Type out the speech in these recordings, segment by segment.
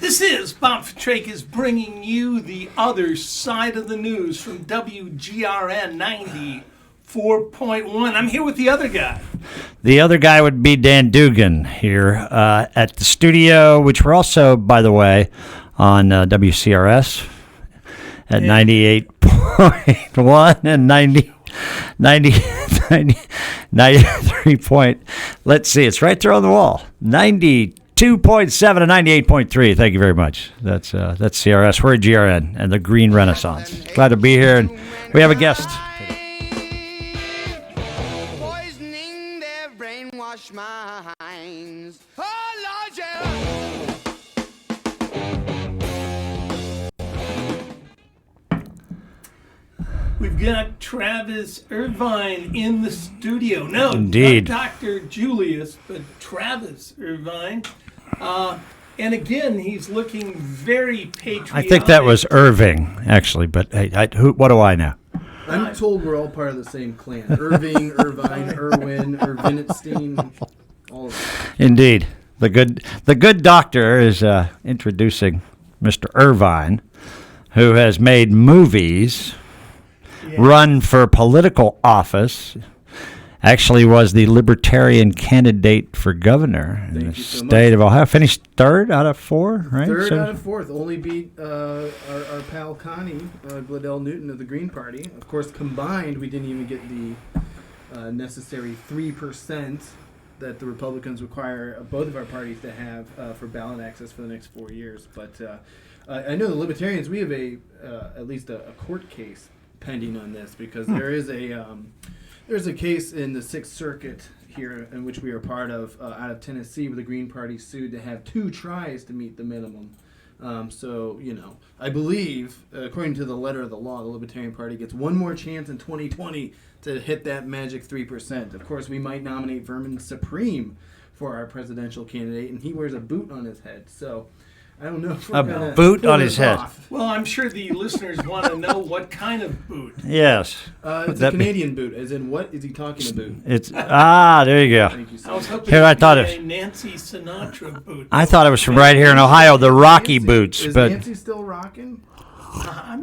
This is Bob Fitrakis bringing you the other side of the news from WGRN 94.1. I'm here with the other guy. The other guy would be Dan Dougan here at the studio, which we're also, by the way, on WCRS at 98.1 and 93 point. Let's see, it's right there on the wall. 92.7 and 98.3. Thank you very much. That's CRS. We're at GRN and the Green Renaissance. Glad to be here, and we have a guest. Poisoning their brainwashed minds. Oh, Lord, yeah. We've got Travis Irvine in the studio. No, Indeed. not Dr. Julius, but Travis Irvine. And again, he's looking very patriotic. I think that was Irving, actually, but hey, what do I know? I'm told we're all part of the same clan. Irving, Irvine, Irwin, Irvinetstein, all of them. Indeed. The good doctor is introducing Mr. Irvine, who has made movies, run for political office, actually was the Libertarian candidate for governor in the state of Ohio. Finished third out of four, right? Third out of fourth. Only beat our pal Connie Gladell Newton of the Green Party. Of course, combined, we didn't even get the necessary 3% that the Republicans require both of our parties to have for ballot access for the next 4 years. But I know the Libertarians, we have at least a court case pending on this, because there is there's a case in the Sixth Circuit here in which we are part of out of Tennessee, where the Green Party sued to have 2 tries to meet the minimum. So, I believe, according to the letter of the law, the Libertarian Party gets one more chance in 2020 to hit that magic 3%. Of course, we might nominate Vermin Supreme for our presidential candidate, and he wears a boot on his head. So I don't know if we're A boot on his head. Well, I'm sure the listeners want to know what kind of boot. Yes. It's a Canadian boot, as in what is he talking about? It's there you go. Thank you, sir. I was hoping Here, I thought it it- was a Nancy Sinatra boot. I thought it was from right here in Ohio, the Rocky boots, Is but Nancy still rocking? I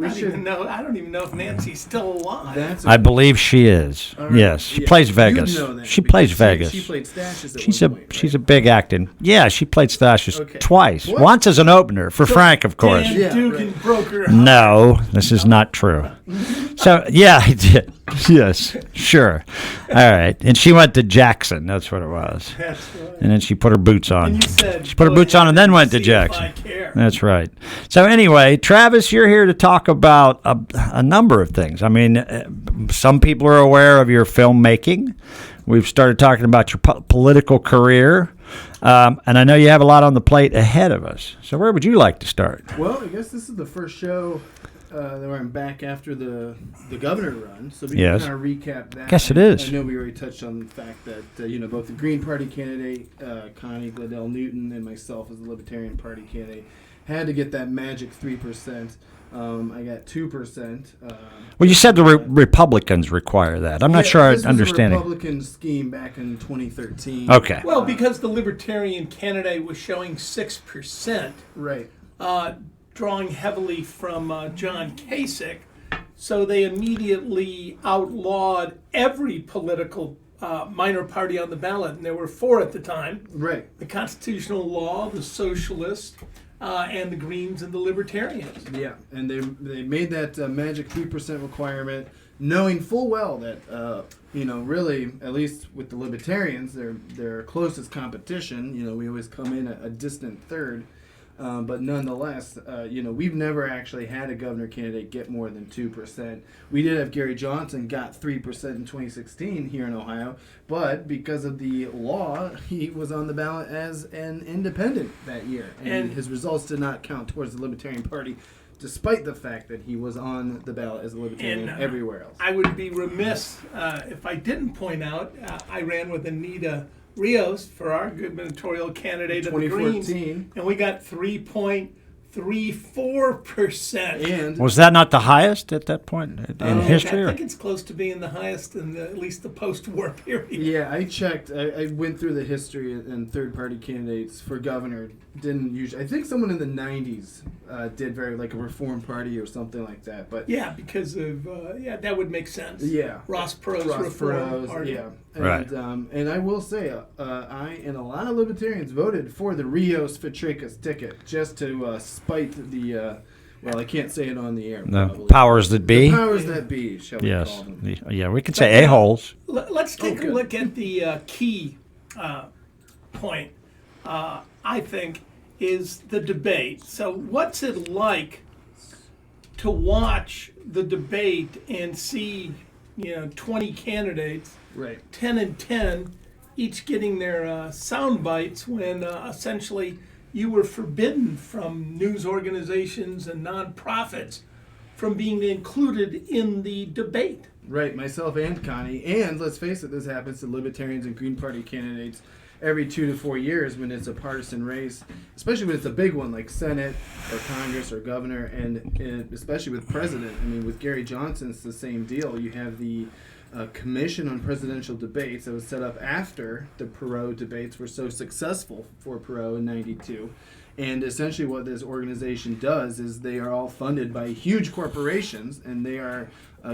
don't even know if Nancy's still alive. I believe she is. All right. Yes, she Yeah, plays you'd Vegas. know that She because plays Vegas. She played Stashes at She's one a point, she's right? a big acting. Yeah, she played Stashes Okay. twice. What? Once as an opener for Frank, of course. Dan Yeah, Dougan right. broke her. No, this is not true. So yeah, I did. Yes, sure. All right, and she went to Jackson. That's what it was. That's right. And then she put her boots on. And you said, She put her "Go boots on ahead and then went to see if Jackson. I care." That's right. So anyway, Travis, you're here to talk about a number of things. I mean, some people are aware of your filmmaking. We've started talking about your political career. And I know you have a lot on the plate ahead of us. So where would you like to start? Well, I guess this is the first show where I'm back after the governor run, so we Yes. can kind of recap that. Guess it is. I know we already touched on the fact that both the Green Party candidate, Connie Gladell Newton, and myself as the Libertarian Party candidate had to get that magic 3%. I got 2%. Well, you said the Republicans require that. I'm not sure I understand This it. was a Republican scheme back in 2013. Okay. Well, because the Libertarian candidate was showing 6%, Right. drawing heavily from John Kasich, so they immediately outlawed every political minor party on the ballot, and there were 4 at the time: Right. the Constitutional Law, the Socialists, and the Greens and the Libertarians. Yeah, and they made that magic 3% requirement, knowing full well that really, at least with the Libertarians, their closest competition. We always come in a distant third, but nonetheless, we've never actually had a governor candidate get more than 2%. We did have Gary Johnson got 3% in 2016 here in Ohio, but because of the law, he was on the ballot as an independent that year, and his results did not count towards the Libertarian Party, despite the fact that he was on the ballot as a Libertarian everywhere else. I would be remiss if I didn't point out I ran with Anita Rios for our gubernatorial candidate of the Greens, 2014. and we got 3.5 3-4%. And Was that not the highest at that point in history? I or- think it's close to being the highest in at least the post-war period. yeah, I checked. I went through the history and third-party candidates for governor. Didn't usually. I think someone in the '90s did very like a Reform Party or something like that. But Yeah, because of that would make sense. yeah, Ross Perot's Ross Reform Perot's, Party. yeah. And, Right. And I will say, I and a lot of libertarians voted for the Rios Fitrakis ticket just to spite the. Well, I can't say it on the air. The probably. powers that be? The powers that be, shall we Yes. call them? Yeah, we could say a-holes. Let's take a good. look at the key point, I think, is the debate. So what's it like to watch the debate and see, 20 candidates, Right. 10 and 10, each getting their sound bites when essentially you were forbidden from news organizations and nonprofits from being included in the debate. Right, myself and Connie. And let's face it, this happens to libertarians and Green Party candidates every 2 to 4 years when it's a partisan race, especially when it's a big one like Senate or Congress or governor, and especially with president. I mean, with Gary Johnson, it's the same deal. You have the Commission on Presidential Debates that was set up after the Perot debates were so successful for Perot in '92. And essentially what this organization does is they are all funded by huge corporations, and they are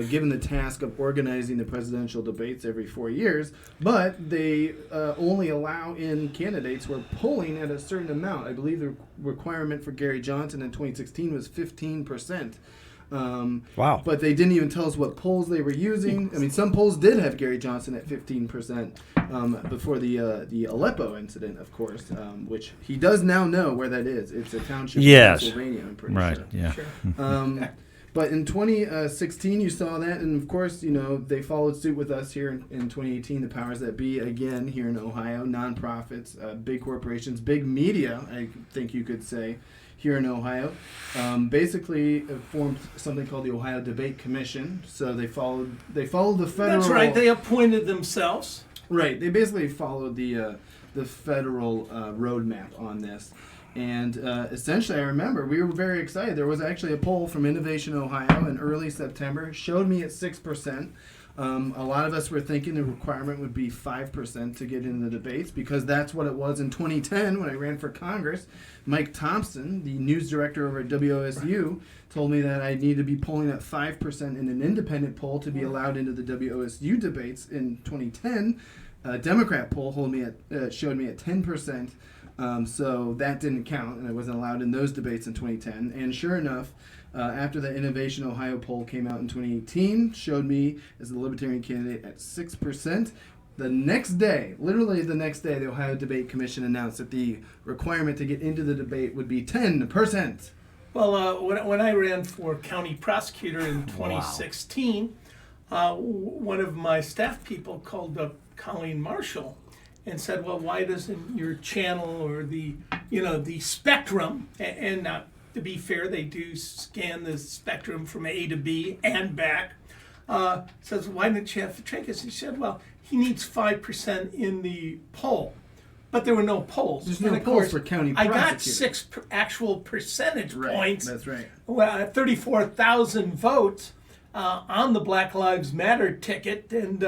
given the task of organizing the presidential debates every 4 years, but they only allow in candidates who are polling at a certain amount. I believe the requirement for Gary Johnson in 2016 was 15%. Wow. But they didn't even tell us what polls they were using. I mean, some polls did have Gary Johnson at 15% before the Aleppo incident, of course, which he does now know where that is. It's a township Yes. in Pennsylvania, I'm pretty Right, sure. yeah. Sure. But in 2016, you saw that, and of course, they followed suit with us here in 2018. The powers that be, again, here in Ohio, nonprofits, big corporations, big media, I think you could say, here in Ohio, basically formed something called the Ohio Debate Commission. So they followed the federal. That's right. They appointed themselves. Right. They basically followed the federal roadmap on this. And essentially, I remember we were very excited. There was actually a poll from Innovation Ohio in early September, showed me at 6%. A lot of us were thinking the requirement would be 5% to get into the debates, because that's what it was in 2010 when I ran for Congress. Mike Thompson, the news director over at WOSU, told me that I need to be polling at 5% in an independent poll to be allowed into the WOSU debates in 2010. A Democrat poll showed me at 10%. So that didn't count, and I wasn't allowed in those debates in 2010. And sure enough, after the Innovation Ohio poll came out in 2018, showed me as a Libertarian candidate at 6%. The next day, literally the next day, the Ohio Debate Commission announced that the requirement to get into the debate would be 10%. Well, when I ran for county prosecutor in 2016, one of my staff people called up Colleen Marshall and said, "Well, why doesn't your channel or the spectrum?" And to be fair, they do scan the spectrum from A to B and back. Says, "Why didn't you have Fitrakis?" He said, "Well, he needs 5% in the poll." But there were no polls. There's And no of polls course, for county I got prosecutor. 6 actual percentage points. That's right. Well, 34,000 votes on the Black Lives Matter ticket, and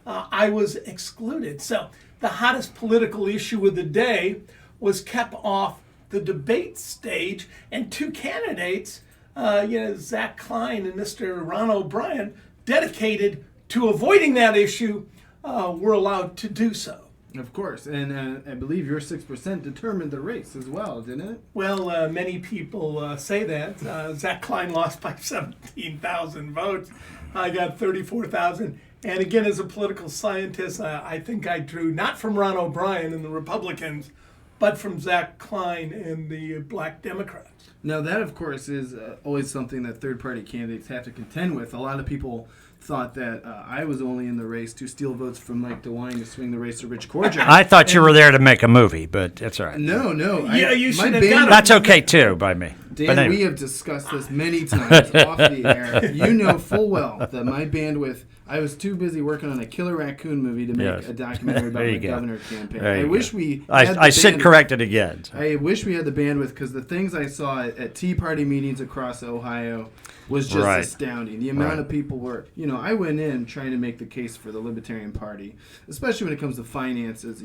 I was excluded. So the hottest political issue of the day was kept off the debate stage, and 2 candidates, Zach Klein and Mr. Ron O'Brien, dedicated to avoiding that issue, were allowed to do so. Of course, and I believe your 6% determined the race as well, didn't it? Well, many people say that. Zach Klein lost by 17,000 votes. I got 34,000. And again, as a political scientist, I think I drew not from Ron O'Brien and the Republicans, but from Zach Klein and the Black Democrats. Now that, of course, is always something that third-party candidates have to contend with. A lot of people thought that I was only in the race to steal votes from Mike DeWine to swing the race to Rich Korjak. I thought you were there to make a movie, but that's all right. No. Yeah, you my should have band- got it. That's okay, too, by me. Dan, But anyway. we have discussed this many times off the air. You know full well that my bandwidth I was too busy working on a killer raccoon movie to make Yes. a documentary about There you my go. governor campaign. There I you wish go. we had I the sit bandwidth- corrected again. I wish we had the bandwidth because the things I saw at Tea Party meetings across Ohio was just Right. astounding. The amount Right. of people were, I went in trying to make the case for the Libertarian Party, especially when it comes to finances.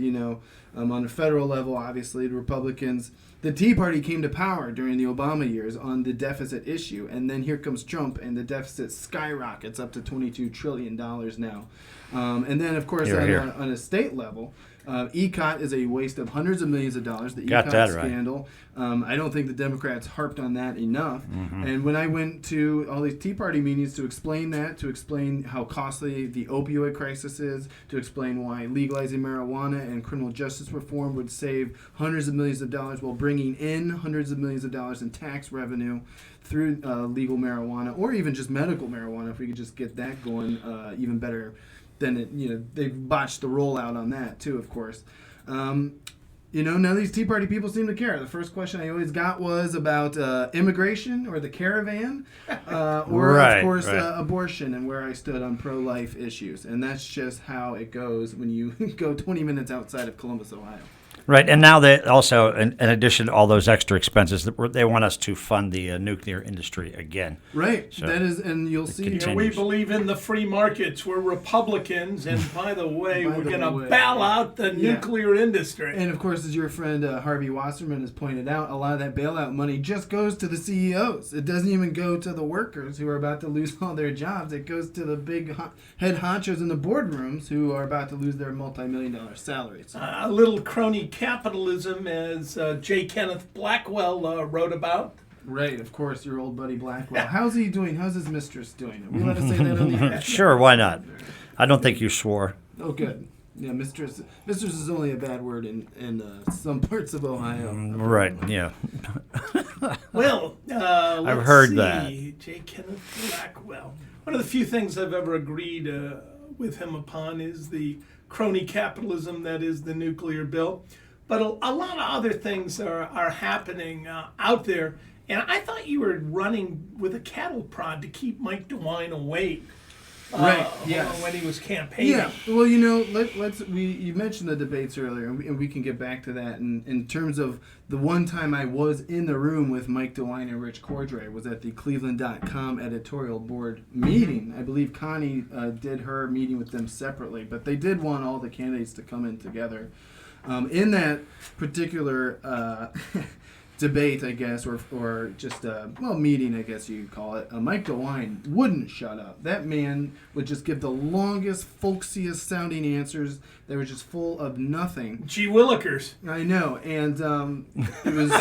On the federal level, obviously, the Republicans, the Tea Party came to power during the Obama years on the deficit issue, and then here comes Trump, and the deficit skyrockets up to $22 trillion now. And then, of course, Hear, hear. on a state level, ECOT is a waste of hundreds of millions of dollars. The Got ECOT that right. scandal. I don't think the Democrats harped on that enough. Mm-hmm. And when I went to all these Tea Party meetings to explain that, to explain how costly the opioid crisis is, to explain why legalizing marijuana and criminal justice reform would save hundreds of millions of dollars while bringing in hundreds of millions of dollars in tax revenue through legal marijuana, or even just medical marijuana, if we could just get that going even better. Then they've botched the rollout on that too, of course. None of these Tea Party people seem to care. The first question I always got was about immigration or the caravan, or Right, of course right. abortion and where I stood on pro-life issues. And that's just how it goes when you go 20 minutes outside of Columbus, Ohio. Right, and now they also, in addition to all those extra expenses, they want us to fund the nuclear industry again. Right. So that is, and you'll see. continues. We believe in the free markets. We're Republicans, and by the way, By we're the going to way, bail out the yeah. nuclear industry. And of course, as your friend Harvey Wasserman has pointed out, a lot of that bailout money just goes to the CEOs. It doesn't even go to the workers who are about to lose all their jobs. It goes to the big head honchos in the boardrooms who are about to lose their multi-million-dollar salaries. A little crony capitalism, as J. Kenneth Blackwell wrote about. Right, of course, your old buddy Blackwell. How's he doing? How's his mistress doing? Are we allowed to say that on the air? Sure, why not? I don't think you swore. Oh, good. Yeah, mistress. Mistress is only a bad word in some parts of Ohio. Right, yeah. Well, I've heard that. J. Kenneth Blackwell. One of the few things I've ever agreed with him upon is the crony capitalism that is the nuclear bill. But a lot of other things are happening out there. And I thought you were running with a cattle prod to keep Mike DeWine away. Right, yes. When he was campaigning. Yeah, well, you mentioned the debates earlier, and we can get back to that. In terms of the one time I was in the room with Mike DeWine and Rich Cordray was at the Cleveland.com editorial board meeting. I believe Connie did her meeting with them separately, but they did want all the candidates to come in together. In that particular debate, I guess, or just meeting, I guess you'd call it, Mike DeWine wouldn't shut up. That man would just give the longest, folksiest sounding answers that were just full of nothing. Gee Willikers. I know, and it was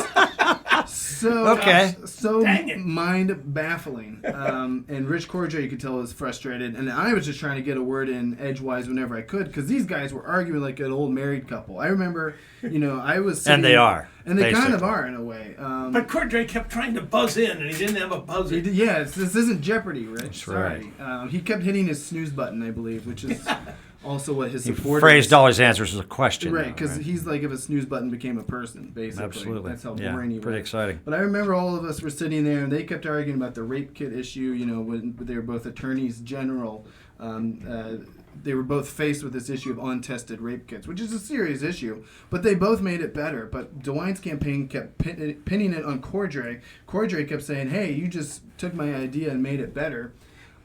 so Okay. so Dang it. mind baffling. And Rich Cordray, you could tell, was frustrated, and I was just trying to get a word in edgewise whenever I could, because these guys were arguing like an old married couple. I remember, I was sitting, And they are. and they kind of basically. are in a way. But Cordray kept trying to buzz in, and he didn't have a buzzer. This isn't Jeopardy, Rich. That's Sorry. He kept hitting his snooze button, I believe, which is also what his He supporters... phrased all his answers as a question. Right, though, because he's like if a snooze button became a person, basically. Absolutely. That's how Yeah, boring he was. pretty exciting. But I remember all of us were sitting there, and they kept arguing about the rape kit issue. When they were both attorneys general, they were both faced with this issue of untested rape kits, which is a serious issue. But they both made it better. But DeWine's campaign kept pinning it on Cordray. Cordray kept saying, "Hey, you just took my idea and made it better."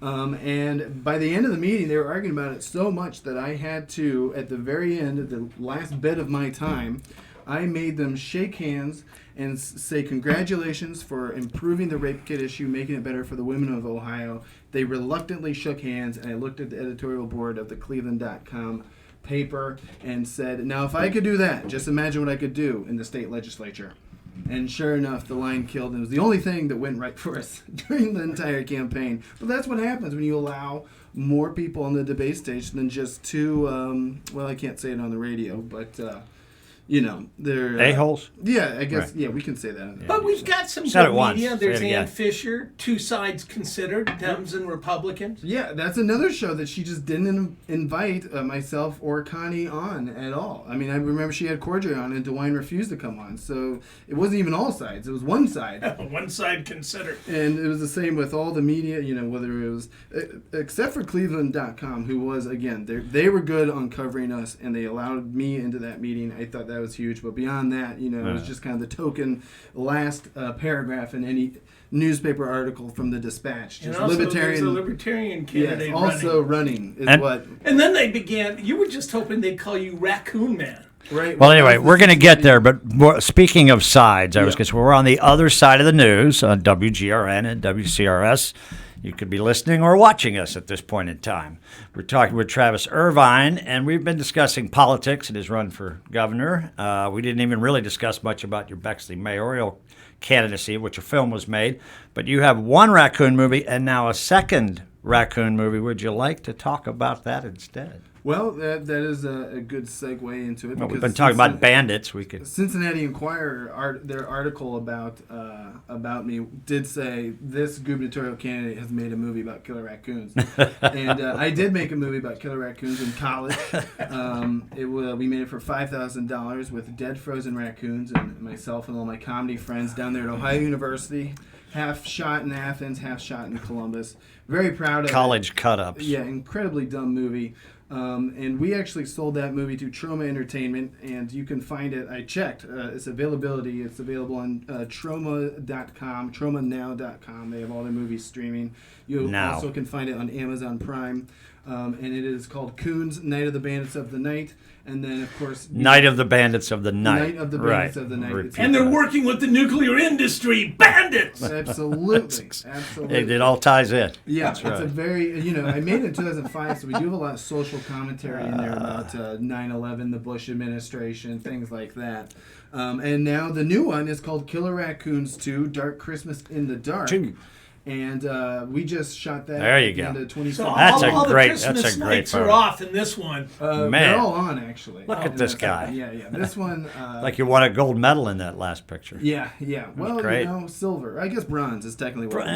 And by the end of the meeting, they were arguing about it so much that I had to, at the very end, at the last bit of my time, I made them shake hands and say congratulations for improving the rape kit issue, making it better for the women of Ohio. They reluctantly shook hands, and I looked at the editorial board of the Cleveland.com paper and said, now if I could do that, just imagine what I could do in the state legislature. And sure enough, the line killed, and it was the only thing that went right for us during the entire campaign. But that's what happens when you allow more people on the debate stage than just two, I can't say it on the radio, but, they're A-holes? Yeah, I guess. Right. Yeah, we can say that. But we've got some Said good it once. media. Say There's it again. Ann Fisher, Two Sides Considered, Dems and Republicans. Yeah, that's another show that she just didn't invite myself or Connie on at all. I mean, I remember she had Cordray on and DeWine refused to come on. So it wasn't even all sides. It was one side. One side considered. And it was the same with all the media, whether it was, except for Cleveland.com, who was, again, they were good on covering us, and they allowed me into that meeting. I thought that was huge. But beyond that, it was just kind of the token last paragraph in any newspaper article from the Dispatch. And Just also libertarian. there's a Libertarian candidate Yes, also running is what. And then they began, you were just hoping they'd call you Raccoon Man. Right. Well, anyway, we're going to get there, but speaking of sides, we're on the other side of the news on WGRN and WCRS. You could be listening or watching us at this point in time. We're talking with Travis Irvine, and we've been discussing politics and his run for governor. We didn't even really discuss much about your Bexley mayoral candidacy, which a film was made. But you have one Raccoon movie and now a second Raccoon movie. Would you like to talk about that instead? Well, that is a good segue into it. Well, we've because been talking about bandits. We could. Cincinnati Enquirer, their article about me did say this gubernatorial candidate has made a movie about killer raccoons, and I did make a movie about killer raccoons in college. We made it for $5,000 with dead frozen raccoons, and myself and all my comedy friends down there at Ohio University. Half shot in Athens, half shot in Columbus. Very proud of College cut-ups. Yeah, incredibly dumb movie. And we actually sold that movie to Troma Entertainment, and you can find it. I checked its availability. It's available on Troma.com, TromaNow.com. They have all their movies streaming. You also can find it on Amazon Prime. And it is called Coons, Night of the Bandits of the Night. And then, of course... Night of the Bandits of the Night. Night of the Bandits of the Night. And they're working with the nuclear industry. Bandits! Absolutely. Absolutely. It all ties in. Yeah, That's right. It's a very, I made it in 2005, so we do have a lot of social commentary in there about 9/11, the Bush administration, things like that. And now the new one is called Killer Raccoons 2, Dark Christmas in the Dark. 2. And we just shot that. There you go. So That's all a great. the Christmas That's a great lights are photo. off in this one. Man, they're all on actually. Look at this guy. Yeah. This one. Like you won a gold medal in that last picture. Yeah. Well, great. silver. I guess bronze is technically what.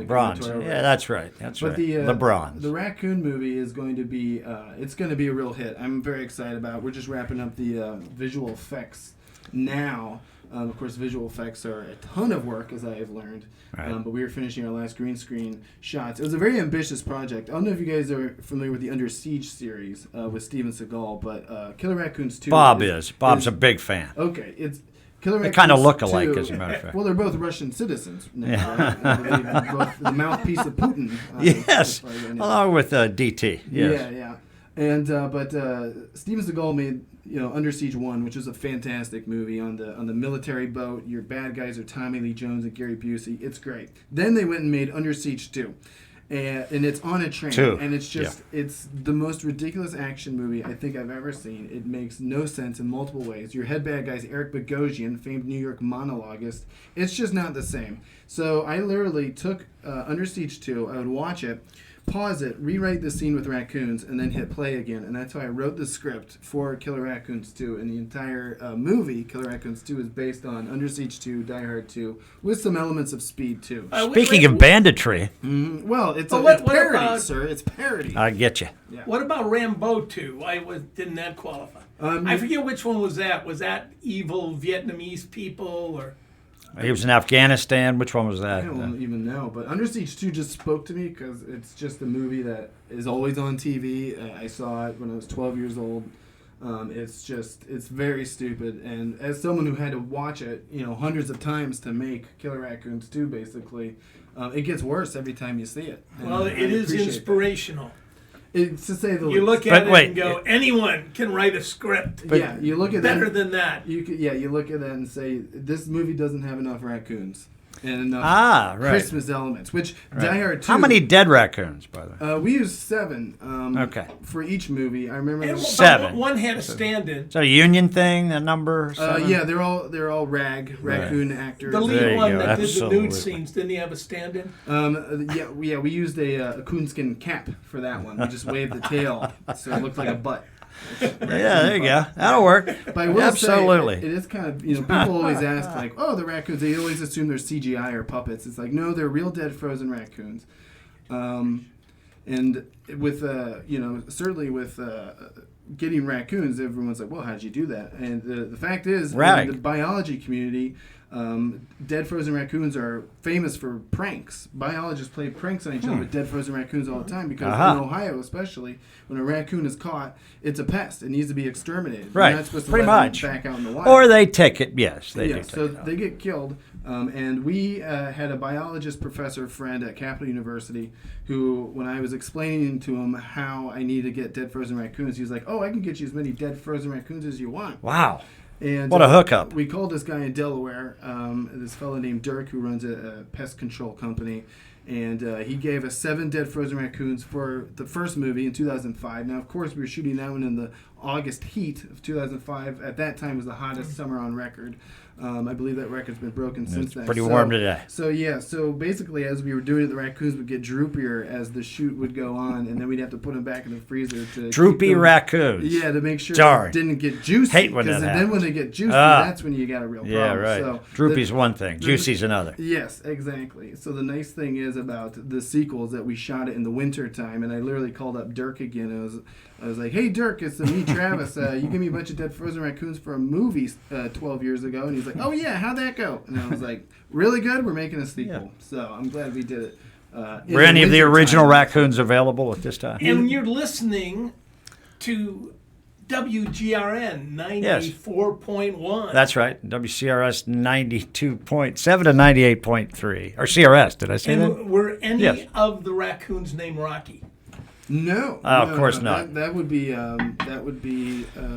Bronze. Yeah, that's right. That's right. The bronze. The Raccoon movie is going to be. It's going to be a real hit. I'm very excited about it. We're just wrapping up the visual effects now. Of course, visual effects are a ton of work, as I have learned. Right. But we were finishing our last green screen shots. It was a very ambitious project. I don't know if you guys are familiar with the Under Siege series with Steven Seagal, but Killer Raccoons 2... Bob's a big fan. Okay, it's... Killer They Raccoons kind of look alike, 2, as a matter of fact. Well, they're both Russian citizens now, right? Both the mouthpiece of Putin. Yes, along with DT. Yes. Yeah. And but Steven Seagal made Under Siege 1, which is a fantastic movie on the military boat. Your bad guys are Tommy Lee Jones and Gary Busey. It's great. Then they went and made Under Siege 2. And it's on a train. And it's just, it's the most ridiculous action movie I think I've ever seen. It makes no sense in multiple ways. Your head bad guy's Eric Bogosian, famed New York monologuist. It's just not the same. So I literally took Under Siege 2, I would watch it, pause it, rewrite the scene with raccoons, and then hit play again. And that's how I wrote the script for Killer Raccoons 2. And the entire movie, Killer Raccoons 2, is based on Under Siege 2, Die Hard 2, with some elements of Speed 2. Speaking of banditry. Well, it's parody, sir. It's parody. I get you. Yeah. What about Rambo 2? Didn't that qualify? I forget which one was that. Was that evil Vietnamese people or... He was in Afghanistan. Which one was that? I don't even know. But Under Siege 2 just spoke to me because it's just a movie that is always on TV. I saw it when I was 12 years old. It's very stupid. And as someone who had to watch it, hundreds of times to make Killer Raccoons 2, basically, it gets worse every time you see it. Well, it is inspirational. It's to say the least. You look at it and go, anyone can write a script. You look at better than that. You look at that and say, this movie doesn't have enough raccoons and enough Christmas elements. Which Die Hard 2. How many dead raccoons, by the way? We used 7. For each movie. I remember 7. One had a stand-in. Is that a union thing? A number? 7? Yeah, they're all raccoon actors. The lead one that did the nude scenes, didn't he have a stand-in? We used a coonskin cap for that one. We just waved the tail so it looked like a butt. Yeah, there you go. That'll work. But I will Absolutely. say, it is kind of, people always ask, like, oh, the raccoons, they always assume they're CGI or puppets. It's like, no, they're real dead frozen raccoons. And with, certainly with getting raccoons, everyone's like, well, how'd you do that? And the fact is, in the biology community, dead frozen raccoons are famous for pranks. Biologists play pranks on each other with dead frozen raccoons all the time because in Ohio, especially, when a raccoon is caught, it's a pest. It needs to be exterminated. Right. You're not supposed to Pretty let much. them back out in the wild. Or they take it. Yes, they do. Take So it out. they get killed. And we had a biologist professor friend at Capital University who, when I was explaining to him how I need to get dead frozen raccoons, he was like, oh, I can get you as many dead frozen raccoons as you want. Wow. And What a hookup. We called this guy in Delaware, this fellow named Dirk, who runs a pest control company. And he gave us 7 dead frozen raccoons for the first movie in 2005. Now, of course, we were shooting that one in the August heat of 2005. At that time, it was the hottest summer on record. I believe that record's been broken since then. Pretty warm today. So basically, as we were doing it, the raccoons would get droopier as the shoot would go on, and then we'd have to put them back in the freezer to Droopy raccoons. Yeah, to make sure Darn. it didn't get juicy. Hate when that Because then happens. when they get juicy, that's when you got a real problem. Yeah, right. So Droopy's one thing. Juicy's another. Yes, exactly. So the nice thing is about the sequels that we shot it in the winter time, and I literally called up Dirk again. I was like, hey, Dirk, it's me, Travis. You gave me a bunch of dead frozen raccoons for a movie 12 years ago. And he's like, oh, yeah, how'd that go? And I was like, really good. We're making a sequel. Yeah. So I'm glad we did it. Were any of the original raccoons available at this time? And you're listening to WGRN 94.1. That's right. WCRS 92.7 to 98.3. Or CRS, did I say that? And were any of the raccoons named Rocky? No. Of course not. That would be The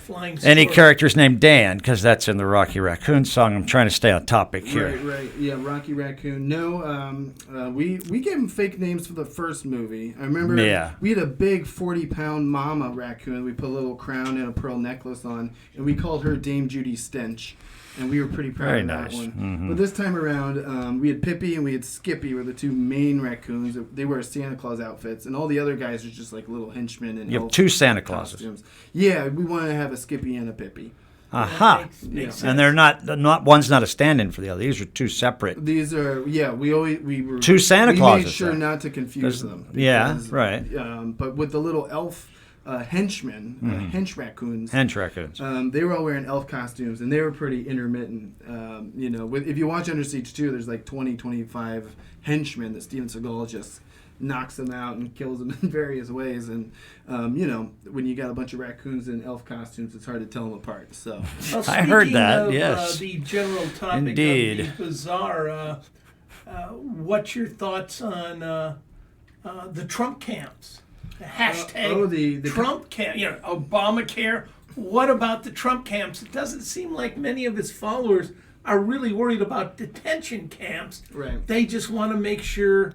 flying Any squirrel. characters named Dan, because that's in the Rocky Raccoon song. I'm trying to stay on topic here. Right. Yeah, Rocky Raccoon. No, we gave him fake names for the first movie. I remember we had a big 40-pound mama raccoon. We put a little crown and a pearl necklace on, and we called her Dame Judy Stench. And we were pretty proud of that one. Mm-hmm. But this time around, we had Pippi and we had Skippy were the 2 main raccoons. They wear Santa Claus outfits. And all the other guys are just like little henchmen. And you have 2 Santa Clauses. Costumes. Yeah, we wanted to have a Skippy and a Pippi. Aha. Makes sense. And they're not one's not a stand-in for the other. These are 2 separate. These are, we were 2 Santa Clauses. We made sure not to confuse them. Because, right. But with the little elf henchmen, hench raccoons. Hench raccoons. They were all wearing elf costumes, and they were pretty intermittent. If you watch Under Siege 2, there's like 20, 25 henchmen that Steven Seagal just knocks them out and kills them in various ways. And, when you got a bunch of raccoons in elf costumes, it's hard to tell them apart. So I heard that, of, yes. The general topic Indeed. of the bizarre, what's your thoughts on the Trump camps? The hashtag the Trump camp, Obamacare. What about the Trump camps? It doesn't seem like many of his followers are really worried about detention camps. Right. They just want to make sure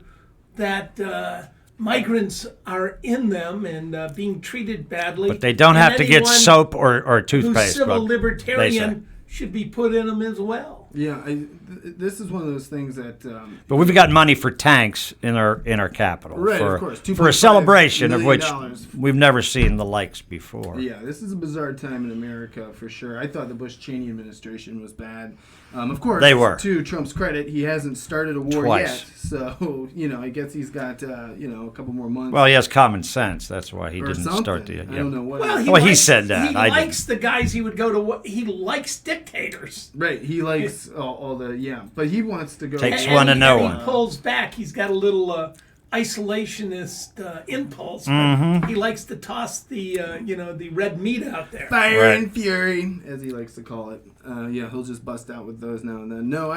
that migrants are in them and being treated badly. But they don't have to get anyone soap or toothpaste. who's civil but libertarian should be put in them as well. Yeah, this is one of those things that. But we've got money for tanks in our capital, Right, for, of course. for a celebration of $2.5 which million. we've never seen the likes before. Yeah, this is a bizarre time in America for sure. I thought the Bush-Cheney administration was bad. Of course, They were. To Trump's credit, he hasn't started a war Twice. yet. So, I guess he's got, a couple more months. Well, he has common sense. That's why he or didn't something. start the. I don't know what. Well, Well, he said that. He I likes the guys he would go to. He likes dictators. Right, he likes all the, but he wants to go. Takes And one to know and one. He pulls back. He's got a little isolationist impulse. But Mm-hmm. he likes to toss the the red meat out there. Fire Right. and fury, as he likes to call it. He'll just bust out with those now and then. No,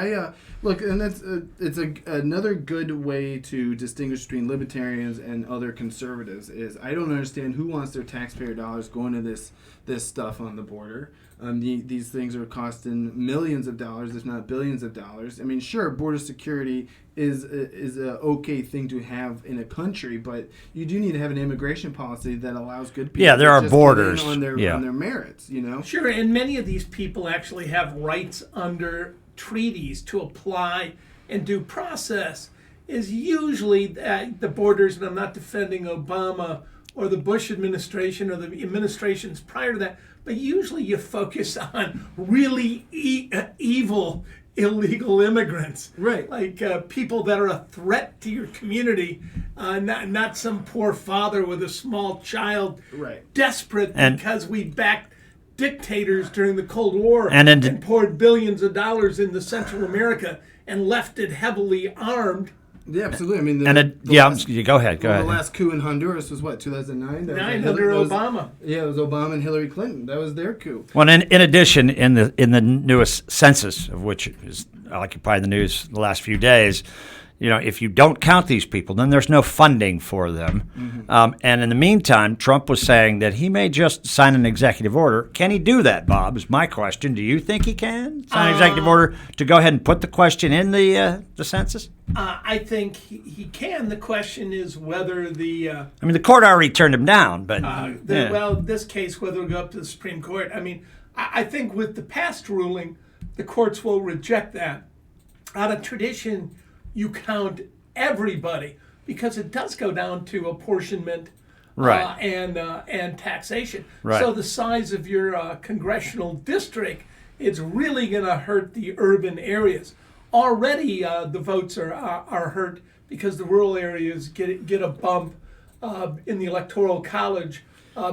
look, and that's it's another good way to distinguish between libertarians and other conservatives. Is I don't understand who wants their taxpayer dollars going to this stuff on the border. These things are costing millions of dollars, if not billions of dollars. I mean, sure, border security is a okay thing to have in a country, but you do need to have an immigration policy that allows good people. Yeah, there to are just get in borders. on their Yeah. on their merits. Sure, and many of these people actually have rights under treaties to apply and due process. Is usually the borders, and I'm not defending Obama or the Bush administration or the administrations prior to that, but usually you focus on really evil illegal immigrants, Right. like people that are a threat to your community, not some poor father with a small child, Right. desperate And- because we backed dictators during the Cold War And poured billions of dollars into Central America and left it heavily armed. Yeah, absolutely. I mean, you go ahead. the last coup in Honduras was what, 2009? Under Obama. Yeah, it was Obama and Hillary Clinton. That was their coup. Well, in addition, in the newest census, of which is occupying the news the last few days, if you don't count these people, then there's no funding for them. Mm-hmm. And in the meantime, Trump was saying that he may just sign an executive order. Can he do that, Bob, is my question. Do you think he can sign an executive order to go ahead and put the question in the census? I think he can. The question is whether the the court already turned him down, but well, in this case, whether it'll go up to the Supreme Court. I think with the past ruling, the courts will reject that. Out of tradition, you count everybody because it does go down to apportionment, Right. And taxation. Right. So the size of your congressional district, it's really going to hurt the urban areas. Already, the votes are hurt because the rural areas get a bump in the Electoral College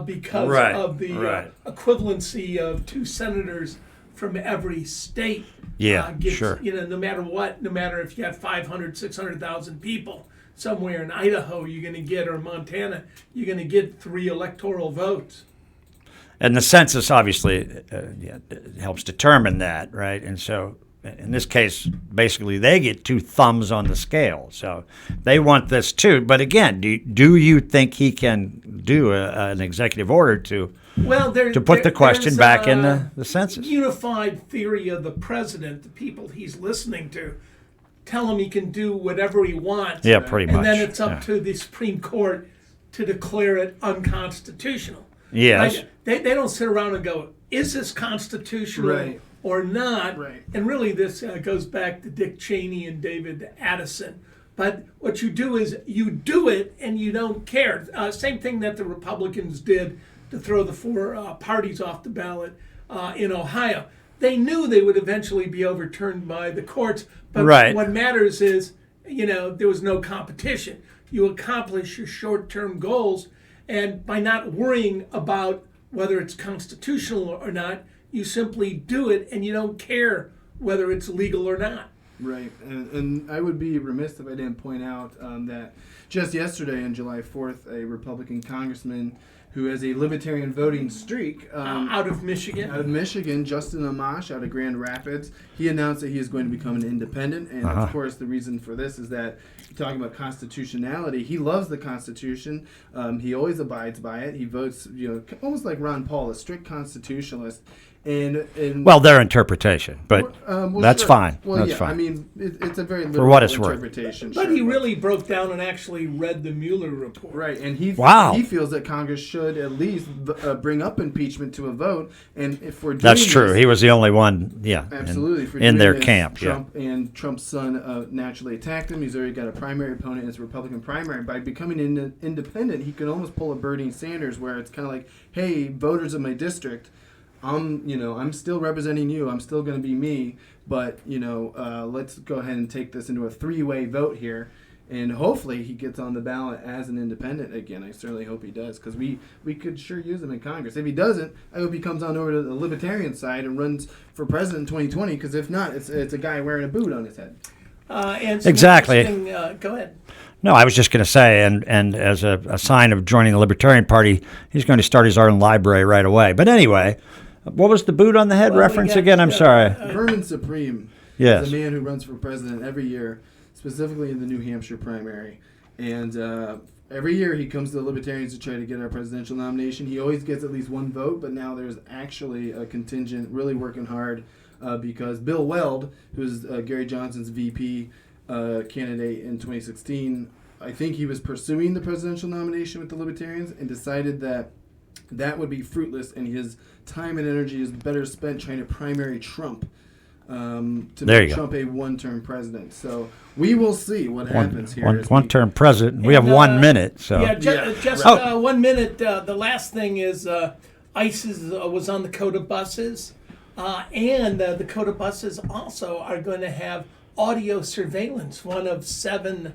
because Right. of the equivalency of 2 senators from every state. Yeah, Gets, sure. No matter what, no matter if you have 500, 600,000 people somewhere in Idaho, you're going to get, or Montana, you're going to get 3 electoral votes. And the census obviously helps determine that, right? And so in this case, basically they get 2 thumbs on the scale. So they want this too. But again, do you think he can do an executive order to put the question back in the census? Unified theory of the president, the people he's listening to, tell him he can do whatever he wants. Yeah, pretty much. And then it's up to the Supreme Court to declare it unconstitutional. Yes. Right? They don't sit around and go, is this constitutional Right. or not? Right. And really this goes back to Dick Cheney and David Addison. But what you do is you do it and you don't care. Same thing that the Republicans did to throw the 4 parties off the ballot in Ohio. They knew they would eventually be overturned by the courts, but Right. what matters is, there was no competition. You accomplish your short-term goals, and by not worrying about whether it's constitutional or not, you simply do it, and you don't care whether it's legal or not. Right, and I would be remiss if I didn't point out that just yesterday, on July 4th, a Republican congressman who has a libertarian voting streak Out of Michigan. Justin Amash out of Grand Rapids, he announced that he is going to become an independent. And of course, the reason for this is that, talking about constitutionality, he loves the Constitution. He always abides by it. He votes, almost like Ron Paul, a strict constitutionalist. And Well, their interpretation, but that's sure. fine. Well, That's yeah, fine. I mean, it's a very For liberal what it's worth. interpretation. But sure, he really broke down and actually read the Mueller report. Right, and he Wow. he feels that Congress should at least bring up impeachment to a vote, and if we're doing That's true. this, He was the only one, absolutely for in doing their this, camp. Trump and Trump's son naturally attacked him. He's already got a primary opponent in his Republican primary. By becoming independent, he could almost pull a Bernie Sanders, where it's kind of like, hey, voters of my district, I'm still representing you. I'm still going to be me, but let's go ahead and take this into a 3-way vote here, and hopefully he gets on the ballot as an independent again. I certainly hope he does, because we could sure use him in Congress. If he doesn't, I hope he comes on over to the Libertarian side and runs for president in 2020. Because if not, it's a guy wearing a boot on his head. And some Exactly. interesting- go ahead. No, I was just going to say, and as a sign of joining the Libertarian Party, he's going to start his own library right away. But anyway, what was the boot on the head Well, we reference got, again? I'm sorry. Vermin Supreme Yes. is a man who runs for president every year, specifically in the New Hampshire primary. And every year he comes to the Libertarians to try to get our presidential nomination. He always gets at least 1 vote, but now there's actually a contingent really working hard because Bill Weld, who's Gary Johnson's VP candidate in 2016, I think he was pursuing the presidential nomination with the Libertarians and decided that would be fruitless, and his time and energy is better spent trying to primary Trump. to There make you go. Trump a one-term president. So we will see what happens here. as we- One-term president. We have And, 1 minute, so. Yeah, Yeah, just right. 1 minute. The last thing is ICE was on the Coda buses, and the Coda buses also are going to have audio surveillance, one of 7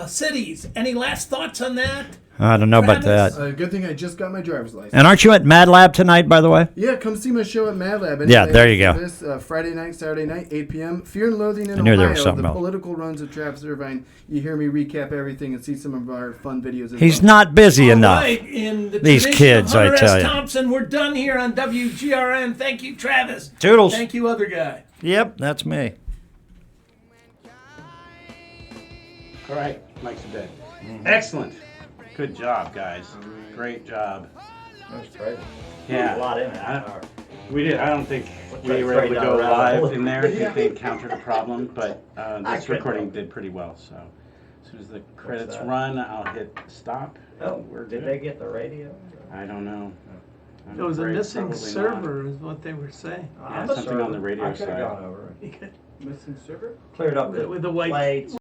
cities. Any last thoughts on that? I don't know about Travis? that. Good thing I just got my driver's license. And aren't you at Mad Lab tonight, by the way? Yeah, come see my show at Mad Lab. Yeah, there you go. This Friday night, Saturday night, 8 p.m. Fear and Loathing in I knew Ohio. there was something the else. political runs of Travis Irvine. You hear me recap everything and see some of our fun videos. As He's well. not busy All enough. right, in the These tradition kids, of I Hunter tell S. you. Thompson, we're done here on WGRN. Thank you, Travis. Toodles. Thank you, other guy. Yep, that's me. All right, Mike's dead. Excellent. Good job, guys. Great job. That was great. Yeah. A lot in it. We did. I don't think try we to were able to straighten go out around. live in there. I think they encountered a problem, but this couldn't recording help. did pretty well. So as soon as the credits that? run, I'll hit stop. Oh, We're did good. they get the radio? I don't know. I'm There was a afraid missing probably server, is what they were saying. Yeah, something on the radio I could have side. gone over it. Missing server? Cleared up the With the white plates.